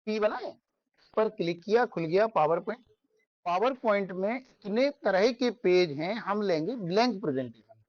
P बना है, इस पर क्लिक किया, खुल गया पावर पॉइंट। पावर पॉइंट में इतने तरह के पेज हैं, हम लेंगे ब्लैंक प्रेजेंटेशन।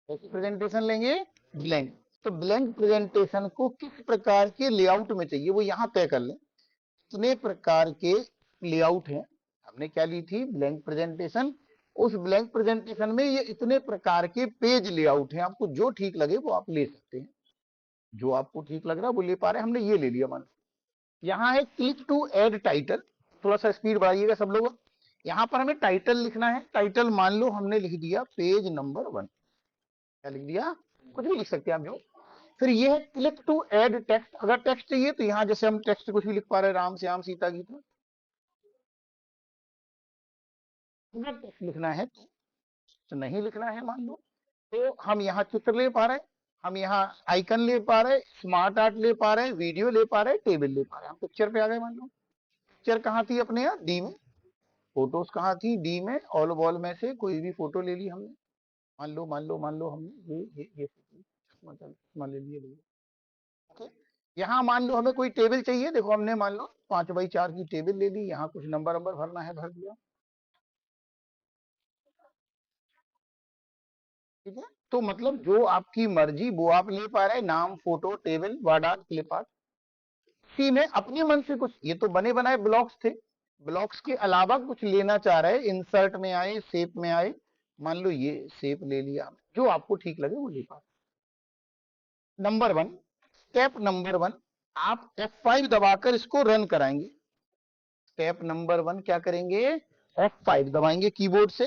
कैसी प्रेजेंटेशन लेंगे? ब्लैंक। तो ब्लैंक प्रेजेंटेशन को किस प्रकार के लेआउट में चाहिए वो यहाँ तय कर लें। इतने प्रकार के लेआउट हैं, हमने क्या ली थी? Blank presentation. उस ब्लैंक प्रेजेंटेशन में ये इतने प्रकार के पेज लेआउट हैं, आपको जो ठीक लगे वो आप ले सकते हैं, जो आपको ठीक लग रहा है वो ले पा रहे हैं। हमने ये ले लिया। मान यहाँ है क्लिक टू ऐड टाइटल, थोड़ा सा स्पीड बढ़ाइएगा सब लोग। यहाँ पर हमें टाइटल लिखना है। टाइटल मान लो हमने लिख दिया पेज नंबर 1। क्या लिख दिया? कुछ भी लिख सकते हैं आप जो। फिर ये है क्लिक टू ऐड टेक्स्ट। अगर टेक्स्ट चाहिए तो यहाँ जैसे हम टेक्स्ट कुछ भी लिख पा रहे हैं, राम श्याम सीता गीत में। अगर टेक्स्ट लिखना है तो नहीं लिखना है मान लो, तो हम यहाँ चित्र ले पा रहे हैं, हम यहाँ आइकन ले पा रहे हैं, स्मार्ट आर्ट ले पा रहे हैं, वीडियो ले पा रहे हैं, टेबल ले पा रहे हैं। हम पिक्चर पे आ गए। मान लो पिक्चर कहाँ थी अपने यहाँ? डी में। फोटोज कहाँ थी? डी में। ऑल वॉल में से कोई भी फोटो ले ली हमने। मान लो हमने ये चश्मा ले लिया। ओके, यहाँ मान लो हमें कोई टेबल चाहिए। देखो हमने मान लो 5x4 की टेबल ले ली। यहाँ कुछ नंबर भरना है, भर दिया। ठीक है, तो मतलब जो आपकी मर्जी वो आप ले पा रहे हैं। नाम, photo, table, word art, clip art. इसी में अपने मन से कुछ, ये तो बने बनाए ब्लॉक्स थे, ब्लॉक्स के अलावा कुछ लेना चाह रहे हैं, इंसर्ट में आए, शेप में आए। मान लो ये शेप ले लिया, जो आपको ठीक लगे वो ले पा रहे। नंबर 1, स्टेप नंबर 1, आप F5 दबाकर इसको रन कराएंगे। स्टेप नंबर 1 क्या करेंगे? F5 दबाएंगे कीबोर्ड से।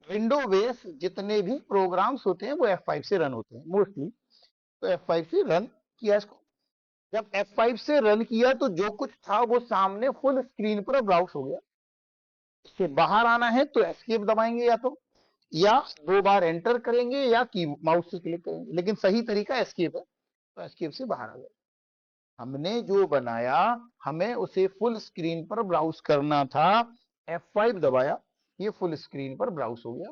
विंडो बेस जितने भी प्रोग्राम्स होते हैं वो F5 से रन होते हैं मोस्टली, तो F5 से रन किया इसको। जब F5 से रन किया तो जो कुछ था वो सामने फुल स्क्रीन पर ब्राउज हो गया। इससे बाहर आना है तो एस्केप दबाएंगे, या 2 बार एंटर करेंगे या की माउस से क्लिक करेंगे, लेकिन सही तरीका एस्केप है, तो एस्केप से बाहर आ गए। हमने जो बनाया हमें उसे फुल स्क्रीन पर ब्राउज करना था, F5 दबाया, ये फुल स्क्रीन पर ब्राउज हो गया।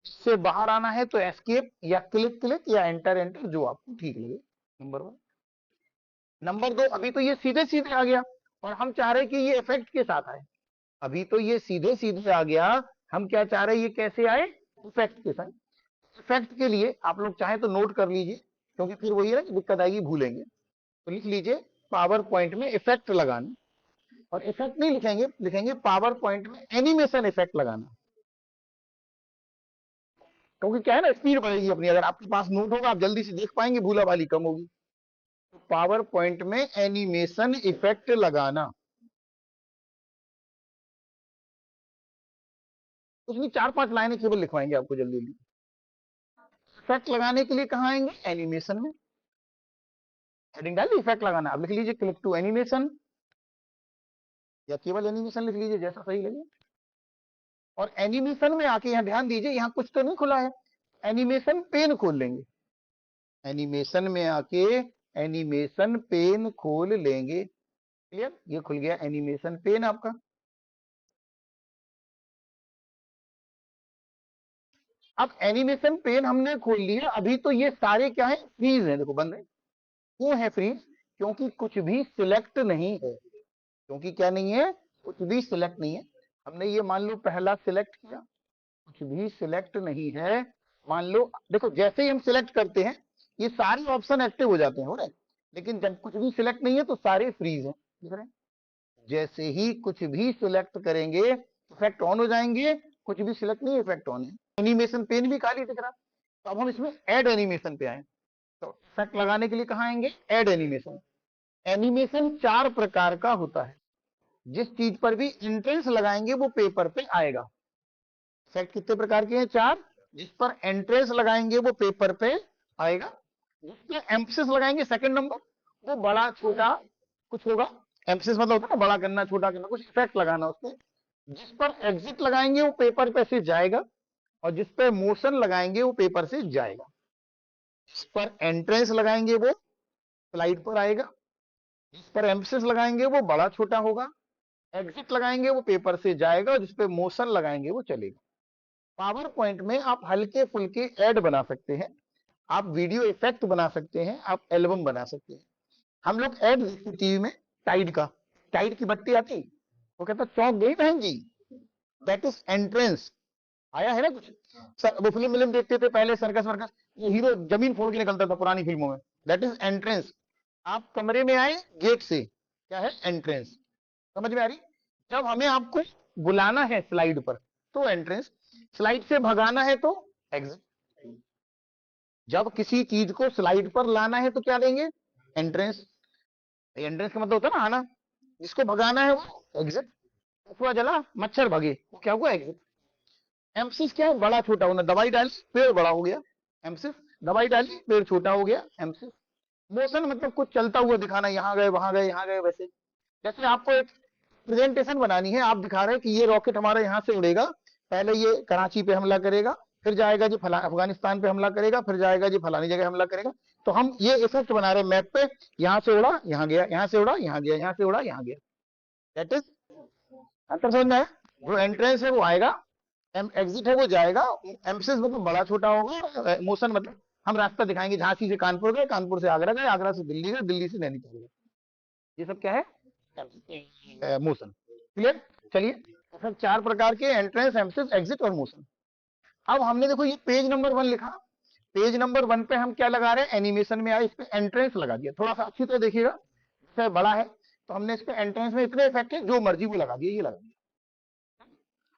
इससे बाहर आना है तो एस्केप या क्लिक या एंटर, जो आपको ठीक लगे। नंबर 1। नंबर 2, अभी तो ये सीधे सीधे आ गया और हम चाह रहे हैं कि ये इफेक्ट के साथ आए। अभी तो ये सीधे सीधे आ गया, हम क्या चाह रहे हैं? ये कैसे आए? इफेक्ट के साथ। इफेक्ट के लिए आप लोग चाहे तो नोट कर लीजिए, क्योंकि फिर वही है ना, दिक्कत आएगी, भूलेंगे। तो लिख लीजिए पावर पॉइंट में इफेक्ट लगाना, और इफेक्ट नहीं लिखेंगे, लिखेंगे पावर पॉइंट में एनिमेशन इफेक्ट लगाना। क्योंकि क्या है ना, स्पीड बढ़ेगी अपनी। अगर आपके पास नोट होगा आप जल्दी से देख पाएंगे, भूला वाली कम होगी। तो पावर पॉइंट में एनिमेशन इफेक्ट लगाना। उसमें 4-5 लाइनें केवल लिखवाएंगे आपको जल्दी जल्दी। इफेक्ट लगाने के लिए कहाँ आएंगे? एनिमेशन में। हेडिंग डाल इफेक्ट लगाना। अब लिख लीजिए क्लिक टू एनिमेशन, या केवल एनिमेशन लिख लीजिए, जैसा सही लगे। और एनिमेशन में आके यहाँ ध्यान दीजिए, यहाँ कुछ तो नहीं खुला है, एनिमेशन पेन खोल लेंगे। एनिमेशन में आके एनिमेशन पेन खोल लेंगे। क्लियर? ये खुल गया एनिमेशन पेन आपका। अब एनिमेशन पेन हमने खोल लिया। अभी तो ये सारे क्या है? फ्रीज है। देखो बंद है। क्यों है फ्रीज? क्योंकि कुछ भी सिलेक्ट नहीं है। क्योंकि क्या नहीं है? कुछ भी सिलेक्ट नहीं है। हमने ये मान लो पहला सिलेक्ट किया, कुछ भी सिलेक्ट नहीं है। मान लो देखो, जैसे ही हम सिलेक्ट करते हैं ये सारे ऑप्शन एक्टिव हो जाते हैं, हो रहे, लेकिन जब कुछ भी सिलेक्ट नहीं है तो सारे फ्रीज हैं। दिख रहे हैं? जैसे ही कुछ भी सिलेक्ट करेंगे इफेक्ट ऑन हो जाएंगे, कुछ भी सिलेक्ट नहीं, इफेक्ट ऑन है। एनिमेशन पेन भी खाली दिख रहा। तो अब हम इसमें ऐड एनिमेशन पे आए। तो इफेक्ट लगाने के लिए कहाँ आएंगे? Add animation. एनिमेशन 4 प्रकार का होता है। जिस चीज पर भी एंट्रेंस लगाएंगे वो पेपर पे आएगा। इफेक्ट कितने प्रकार के हैं? 4। जिस पर एंट्रेंस लगाएंगे वो पेपर पे आएगा। जिस पे एम्फसिस लगाएंगे, सेकंड नंबर, वो बड़ा छोटा कुछ होगा। एम्फसिस मतलब होता है ना, बड़ा करना, छोटा करना, कुछ इफेक्ट लगाना उसपे। जिस पर एग्जिट लगाएंगे वो पेपर पे से जाएगा, और जिस पर मोशन लगाएंगे वो पेपर से जाएगा। जिस पर एंट्रेंस लगाएंगे वो स्लाइड पर आएगा। जिस पर एम्फसिस लगाएंगे वो बड़ा छोटा होगा। एग्जिट लगाएंगे वो पेपर से जाएगा, और जिस पे मोशन लगाएंगे वो चलेगा। पावर पॉइंट में आप हल्के फुल्के ऐड बना सकते हैं, आप वीडियो इफेक्ट बना सकते हैं, आप एल्बम बना सकते हैं। हम लोग ऐड देखते टीवी में, टाइड का। टाइट की बत्ती आती, वो कहता चौंक गई बहन जी, दैट इज एंट्रेंस। आया है ना कुछ सर, वो फिल्म देखते थे पहले, सर्कस वर्कस, ये हीरो जमीन फोड़ के निकलता था पुरानी फिल्मों में, दैट इज एंट्रेंस। आप कमरे में आए गेट से, क्या है एंट्रेंस। समझ में आ रही? जब हमें आपको बुलाना है स्लाइड पर तो एंट्रेंस, स्लाइड से भगाना है तो एग्जिट। जब किसी चीज को स्लाइड पर लाना है तो क्या देंगे, एंट्रेंस। एंट्रेंस का मतलब होता है ना आना, जिसको भगाना है वो एग्जिट। अथवा जला मच्छर भगे, वो क्या हुआ, एग्जिट। एम्सिस क्या है, बड़ा छोटा होना, दवाई डाली पेड़ बड़ा हो गया, एम्सिस। दवाई डाली पेड़ छोटा हो गया, एम्सिस। मोशन मतलब कुछ चलता हुआ दिखाना, यहाँ गए वहां गए यहाँ गए, वैसे जैसे आपको एक प्रेजेंटेशन बनानी है, आप दिखा रहे हैं कि ये रॉकेट हमारा यहाँ से उड़ेगा, पहले ये कराची पे हमला करेगा, फिर जाएगा जी अफगानिस्तान पे हमला करेगा, फिर जाएगा जी फलानी जगह हमला करेगा। तो हम ये इफेक्ट बना रहे हैं मैप पे, यहाँ से उड़ा यहाँ गया, यहाँ से उड़ा यहाँ गया, यहाँ से उड़ा यहाँ गया, दैट इज अंतर। समझ में आया? जो एंट्रेंस है वो आएगा, एग्जिट है वो जाएगा, एम्फेसिस मतलब बड़ा छोटा होगा, मोशन मतलब हम रास्ता दिखाएंगे, झांसी से कानपुर गए, कानपुर से आगरा गए, आगरा से दिल्ली गए, दिल्ली से नैनीताल गए, ये सब क्या है, मोशन। क्लियर? चलिए, सर 4 प्रकार के, एंट्रेंस, एम्फेसिस, एग्जिट और मोशन। अब हमने देखो ये पेज नंबर 1 लिखा, पेज नंबर 1 पे हम क्या लगा रहे हैं, एनिमेशन में आए, इस पे एंट्रेंस लगा दिया। थोड़ा सा अच्छी तरह देखिएगा, सर बड़ा है तो हमने इस पे एंट्रेंस में इतने इफेक्ट है, जो मर्जी वो लगा दिया, ये लगा दिया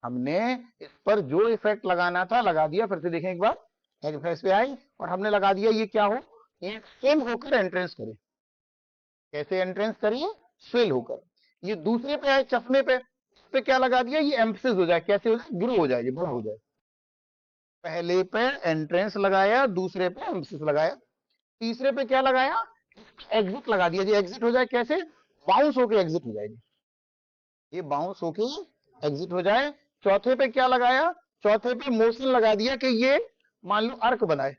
हमने, इस पर जो इफेक्ट लगाना था लगा दिया। फिर से देखें एक बार, एंट्रेंस पे आई और हमने लगा दिया, ये क्या हो, ये स्विल होकर एंट्रेंस करे। कैसे एंट्रेंस करिए, स्विल होकर। ये दूसरे पे आए चश्मे पे, इस पे क्या लगा दिया, ये एम्फसिस हो जाए, कैसे हो जाए, ग्रो हो जाए, ये बड़ा हो जाए। पहले पे एंट्रेंस लगाया, दूसरे पे एम्फसिस लगाया, तीसरे पे क्या लगाया, एग्जिट लगा दिया जी, एग्जिट हो जाए, कैसे, बाउंस होके एग्जिट हो जाएगी, ये बाउंस होके एग्जिट हो जाए। चौथे पे क्या लगाया, चौथे पे मोशन लगा दिया कि ये मान लो अर्क बनाए,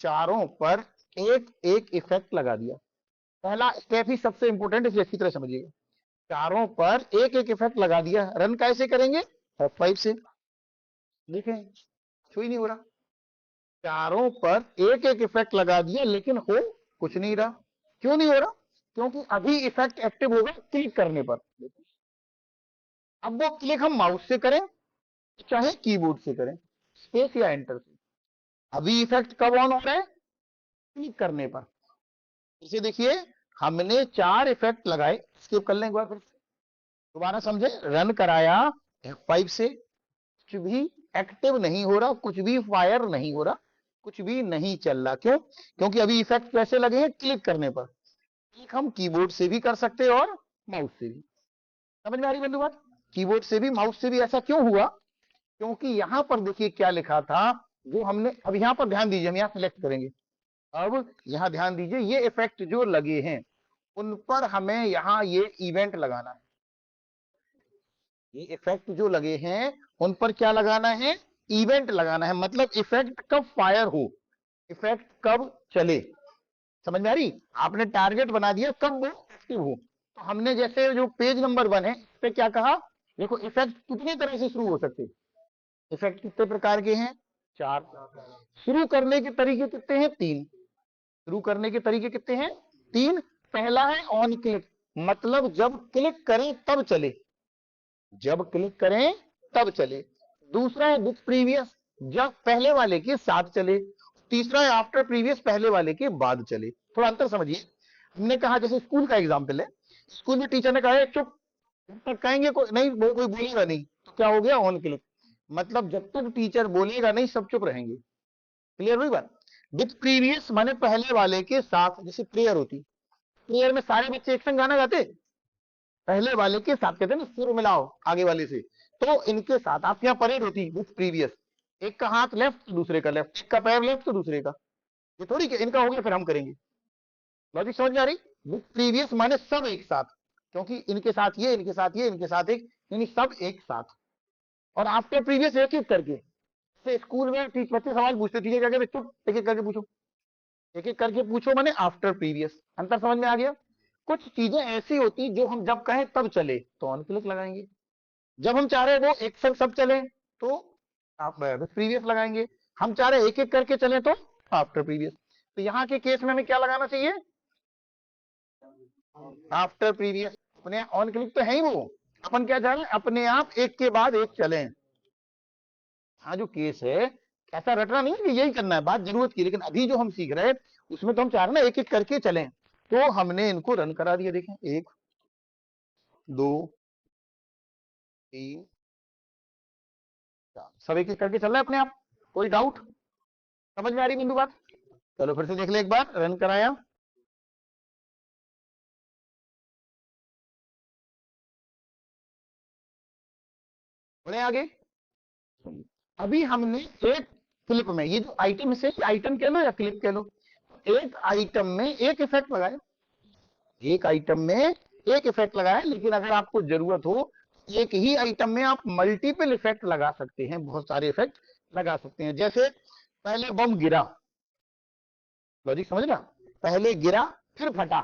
चारों पर एक एक इफेक्ट लगा दिया। पहला स्टेप ही सबसे इंपॉर्टेंट, इसे अच्छी तरह समझिएगा। चारों पर एक एक इफेक्ट लगा दिया, रन कैसे करेंगे, F5 से। देखें छू ही नहीं हो रहा, चारों पर एक एक इफेक्ट लगा दिया, लेकिन हो कुछ नहीं रहा। क्यों नहीं हो रहा, क्योंकि अभी इफेक्ट एक्टिव होगा क्लिक करने पर। अब वो क्लिक हम माउस से करें चाहे कीबोर्ड से करें, स्पेस या एंटर से, अभी इफेक्ट कब ऑन हो रहा है, क्लिक करने पर। इसे देखिए, हमने 4 इफेक्ट लगाए, स्किप कर लें एक बार फिर से, दोबारा समझे, रन कराया F5 से, कुछ भी एक्टिव नहीं हो रहा, कुछ भी फायर नहीं हो रहा, कुछ भी नहीं चल रहा। क्यों? क्योंकि अभी इफेक्ट कैसे लगे हैं, क्लिक करने पर। क्लिक हम कीबोर्ड से भी कर सकते हैं और माउस से भी। समझ में आ रही बंधु बात? कीबोर्ड से भी माउस से भी। ऐसा क्यों हुआ, क्योंकि यहां पर देखिए क्या लिखा था, जो हमने, अब यहां पर ध्यान दीजिए, हम यहां सिलेक्ट करेंगे, अब यहां ध्यान दीजिए, ये इफेक्ट जो लगे हैं उन पर हमें यहां ये इवेंट लगाना है। ये इफेक्ट जो लगे हैं उन पर क्या लगाना है, इवेंट लगाना है। मतलब इफेक्ट कब फायर हो, इफेक्ट कब चले। समझ में आ रही? आपने टारगेट बना दिया कब वो एक्टिव हो। तो हमने जैसे जो पेज नंबर 1 है इस पे क्या कहा, देखो इफेक्ट कितनी तरह से शुरू हो सकते हैं, इफेक्ट कितने प्रकार के हैं, 4। शुरू करने के तरीके कितने हैं, 3। शुरू करने के तरीके कितने हैं, 3। पहला है ऑन क्लिक, मतलब जब क्लिक करें तब चले, जब क्लिक करें तब चले। दूसरा है विथ प्रीवियस, जब पहले वाले के साथ चले। तीसरा है आफ्टर प्रीवियस, पहले वाले के बाद चले। थोड़ा अंतर समझिए, हमने कहा जैसे स्कूल का एग्जाम्पल है, स्कूल में टीचर ने कहा चुप, जब तक कहेंगे कोई नहीं, कोई बोलेगा नहीं, तो क्या हो गया, ऑन क्लिक। मतलब जब तक टीचर बोलेगा नहीं सब चुप रहेंगे। क्लियर हुई बात? विथ प्रीवियस माने पहले वाले के साथ, जैसे प्रेयर होती, प्रेयर में सारे बच्चे एक संग गाना गाते, पहले वाले के साथ कहते हैं ना, सुर मिलाओ आगे वाले से, तो इनके साथ आपके यहाँ परेड होती विथ प्रीवियस, एक का हाथ लेफ्ट दूसरे का लेफ्ट, एक का पैर लेफ्ट तो दूसरे का, ये थोड़ी कि इनका हो गया फिर हम करेंगे। लॉजिक समझ में आ रही? विथ प्रीवियस माने सब एक साथ, क्योंकि इनके साथ ये, इनके साथ ये, इनके साथ एक, यानी सब एक साथ। और आफ्टर प्रीवियस एक एक करके, से स्कूल में बच्चे सवाल पूछते, टीचर क्या कहते, चुप, एक एक करके पूछो, एक एक करके पूछो, माने आफ्टर प्रीवियस। अंतर समझ में आ गया? कुछ चीजें ऐसी होती जो हम जब कहें तब चले तो ऑन क्लिक लगाएंगे, जब हम चाह रहे वो एक संग सब चले तो आप प्रीवियस लगाएंगे, हम चाह रहे एक एक करके चले तो आफ्टर प्रीवियस। तो यहाँ के केस में हमें क्या लगाना चाहिए, आफ्टर प्रीवियस। अपने ऑन क्लिक तो है ही वो, अपन क्या चाह रहे हैं, अपने आप एक के बाद एक चले। हाँ जो केस है ऐसा रटना नहीं है कि यही करना है, बात जरूरत की, लेकिन अभी जो हम सीख रहे हैं उसमें तो हम चाह रहे हैं ना एक एक करके चलें। तो हमने इनको रन करा दिया, देखें 1 2 3 4, सब एक एक करके चल रहा है अपने आप। कोई डाउट? समझ में आ रही बिंदु बात? चलो फिर से देख ले, एक बार रन कराया, बढ़े आगे। अभी हमने एक क्लिप में, ये जो आइटम से आइटम कह लो या क्लिप कह लो, एक आइटम में एक इफेक्ट लगाया, एक आइटम में एक इफेक्ट लगाया, लेकिन अगर आपको जरूरत हो एक ही आइटम में आप मल्टीपल इफेक्ट लगा सकते हैं, बहुत सारे इफेक्ट लगा सकते हैं। जैसे पहले बम गिरा, लॉजिक समझ ना, पहले गिरा फिर फटा,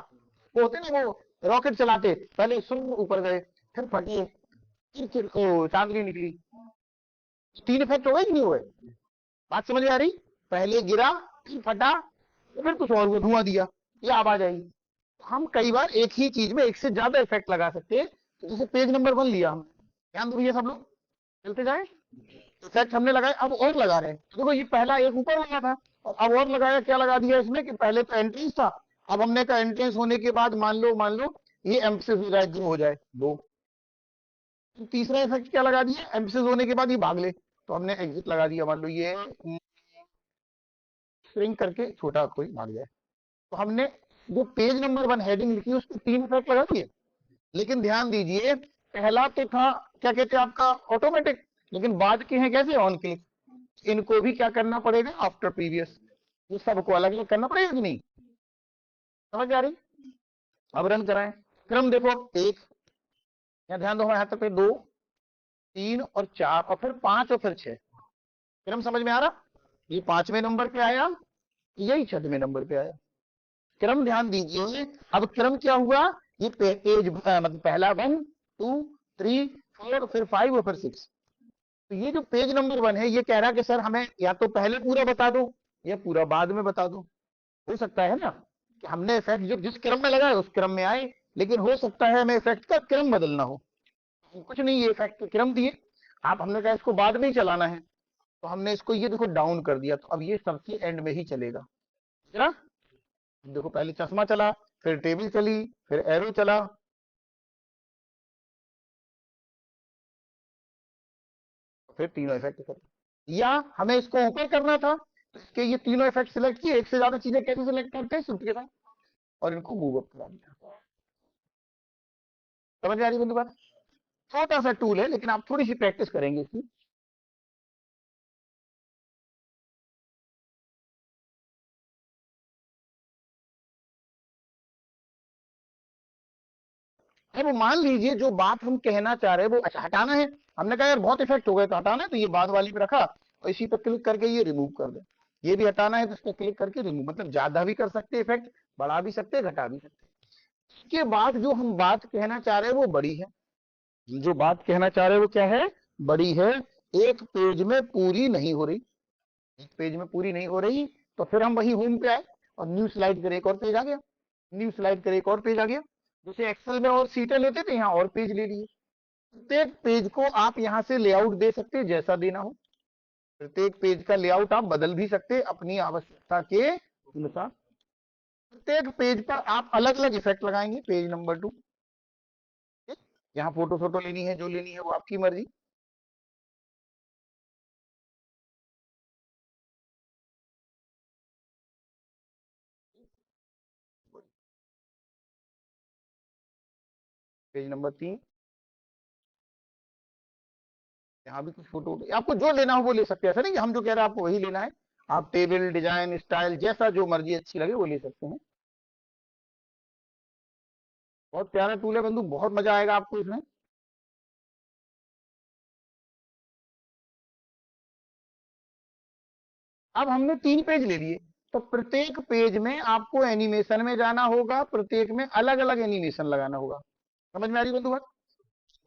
वो होते ना वो रॉकेट चलाते, पहले सूर्य ऊपर गए फिर फटे फिर चांदनी निकली, 3 इफेक्ट हो गए कि नहीं हुए? बात समझ में आ रही? पहले गिरा फिर फटा फिर कुछ और हुआ, धुआं दिया, ये आवाज आई। हम कई बार एक ही चीज में एक से ज्यादा इफेक्ट लगा सकते हैं। तो जैसे पेज नंबर 1 लिया हमने, ध्यान दो भैया सब लोग, चलते जाए, इफेक्ट हमने लगाए, अब और लगा रहे हैं। तो देखो ये पहला एक ऊपर लगा था और अब और लगाया, क्या लगा दिया इसमें कि पहले तो एंट्रेंस था, अब हमने कहा एंट्रेंस होने के बाद मान लो ये एम्फसिस हो जाए, ग्रो हो जाए 2। तो तीसरा इफेक्ट क्या लगा दिया, एम्फसिस होने के बाद ये भाग ले, तो हमने एग्जिट लगा दिया, मान लो ये श्रिंक करके छोटा कोई भाग जाए। तो हमने जो पेज नंबर 1 हेडिंग लिखी उसको 3 इफेक्ट लगा दिए। लेकिन ध्यान दीजिए, पहला तो था क्या कहते हैं आपका ऑटोमेटिक, लेकिन बाद के हैं कैसे ऑन क्लिक, इनको भी क्या करना पड़ेगा आफ्टर प्रीवियस, ये सबको अलग अलग करना पड़ेगा कि नहीं? समझ आ रही? अब रन कराएं, क्रम देखो, एक, या ध्यान दो हमारे हाथ पे 2 3 और 4 और फिर 5 और फिर 6, क्रम समझ में आ रहा? ये 5वें नंबर पे आया, यही 6वें नंबर पे आया, क्रम ध्यान दीजिए। अब क्रम क्या हुआ, ये पेज मतलब पहला 1 2 3 4 फिर 5 और फिर 6। तो ये जो पेज नंबर 1 है ये कह रहा है कि सर हमें या तो पहले पूरा बता दो या पूरा बाद में बता दो। हो सकता है ना कि हमने इफेक्ट जो जिस क्रम में लगाए उस क्रम में आए, लेकिन हो सकता है हमें इफेक्ट का क्रम बदलना हो। कुछ नहीं, ये इफेक्ट के क्रम दिए, आप हमने कहा इसको बाद में ही चलाना है, तो हमने इसको ये देखो डाउन कर दिया, तो अब ये सबसे एंड में ही चलेगा। देखो पहले चश्मा चला, फिर टेबल चली, फिर एरो चला, फिर तीनों इफेक्ट कर, या हमें इसको ऊपर करना था तो इसके ये तीनों इफेक्ट सिलेक्ट किए, एक से ज्यादा चीजें कैसे सिलेक्ट करते हैं शिफ्ट के साथ, और इनको मूव अप करा दिया। समझ में आ रही बंधु बात? छोटा सा टूल है लेकिन आप थोड़ी सी प्रैक्टिस करेंगे इसकी। अब मान लीजिए जो बात हम कहना चाह रहे हैं वो अच्छा हटाना है, हमने कहा यार बहुत इफेक्ट हो गए तो हटाना है, तो ये बात वाली पे रखा और इसी पर क्लिक करके ये रिमूव कर दे। ये भी हटाना है तो इस पर क्लिक करके रिमूव, मतलब ज्यादा भी कर सकते हैं इफेक्ट, बढ़ा भी सकते हैं, घटा भी सकते हैं। इसके बाद जो हम बात कहना चाह रहे हैं वो बड़ी है, जो बात कहना चाह रहे हैं वो क्या है, बड़ी है, एक पेज में पूरी नहीं हो रही, एक पेज में पूरी नहीं हो रही, तो फिर हम वही होम पे आए और न्यू स्लाइड कर एक और पेज आ गया, न्यू स्लाइड कर एक और पेज आ गया। जैसे एक्सेल में और सीटें लेते थे, यहाँ और पेज ले लिए। प्रत्येक पेज को आप यहाँ से लेआउट दे सकते हैं जैसा देना हो, प्रत्येक पेज का लेआउट आप बदल भी सकते हैं अपनी आवश्यकता के अनुसार। प्रत्येक पेज पर आप अलग अलग इफेक्ट लगाएंगे, पेज नंबर 2, यहाँ फोटो फोटो लेनी है जो लेनी है वो आपकी मर्जी। पेज नंबर 3, यहाँ भी कुछ फोटो, आपको जो लेना हो वो ले सकते हैं, ऐसा नहीं कि हम जो कह रहे हैं आपको वही लेना है, आप टेबल डिजाइन स्टाइल जैसा जो मर्जी अच्छी लगे वो ले सकते हैं। बहुत प्यारा टूल है बंधु, बहुत मजा आएगा आपको इसमें। अब हमने 3 पेज ले लिए, तो प्रत्येक पेज में आपको एनिमेशन में जाना होगा, प्रत्येक में अलग अलग एनिमेशन लगाना होगा। समझ में आ रही बंधु बात?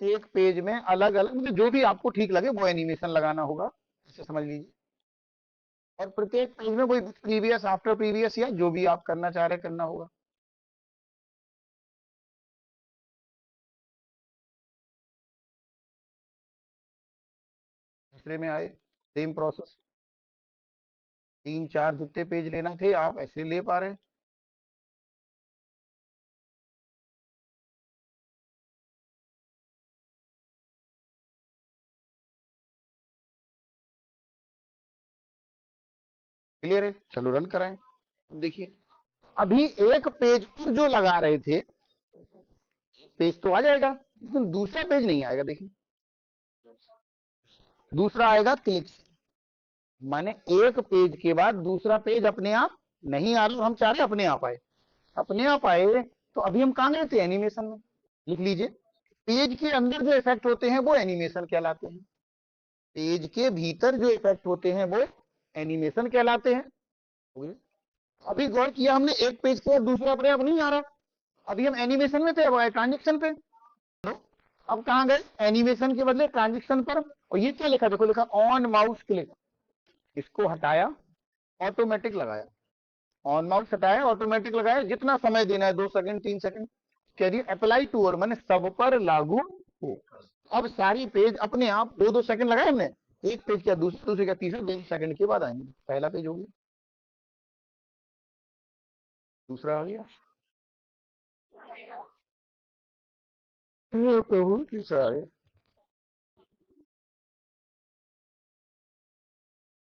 एक पेज में अलग अलग मतलब जो भी आपको ठीक लगे वो एनिमेशन लगाना होगा, इसे समझ लीजिए। और प्रत्येक पेज में कोई प्रीवियस आफ्टर प्रीवियस या जो भी आप करना चाह रहे करना होगा। तीसरे में आए, सेम प्रोसेस, 3 4 जितने पेज लेना थे आप ऐसे ले पा रहे हैं। क्लियर है, चलो रन कराएं। देखिए अभी एक पेज पर जो लगा रहे थे, पेज तो आ जाएगा लेकिन दूसरा पेज नहीं आएगा। देखिए दूसरा आएगा क्लिक, माने एक पेज के बाद दूसरा पेज अपने आप नहीं आ रहा, हम चाह रहे अपने आप आए, अपने आप आए। तो अभी हम कहां गए थे, एनिमेशन में। लिख लीजिए, पेज के अंदर जो इफेक्ट होते हैं वो एनिमेशन कहलाते हैं, पेज के भीतर जो इफेक्ट होते हैं वो एनिमेशन कहलाते हैं। अभी गौर किया हमने, एक पेज के बाद दूसरा अपने आप नहीं आ रहा, अभी हम एनिमेशन में थे, अब आए ट्रांजेक्शन पे। अब कहां गए, एनिमेशन के बदले ट्रांजेक्शन पर। और ये क्या लिखा, देखो लिखा ऑन माउस क्लिक, इसको हटाया, ऑटोमेटिक लगाया, ऑन माउस हटाया, ऑटोमेटिक लगाया, जितना समय देना है 2 सेकंड 3 सेकंड, करिए अप्लाई टू और मैंने सब पर लागू हो। अब सारी पेज अपने आप 2 2 सेकंड लगाए हमने, एक पेज क्या दूसरे, दूसरे क्या तीसरे, 2 सेकंड के बाद आएंगे, पहला पेज हो गया, दूसरा आ गया, तीसरा आ गया।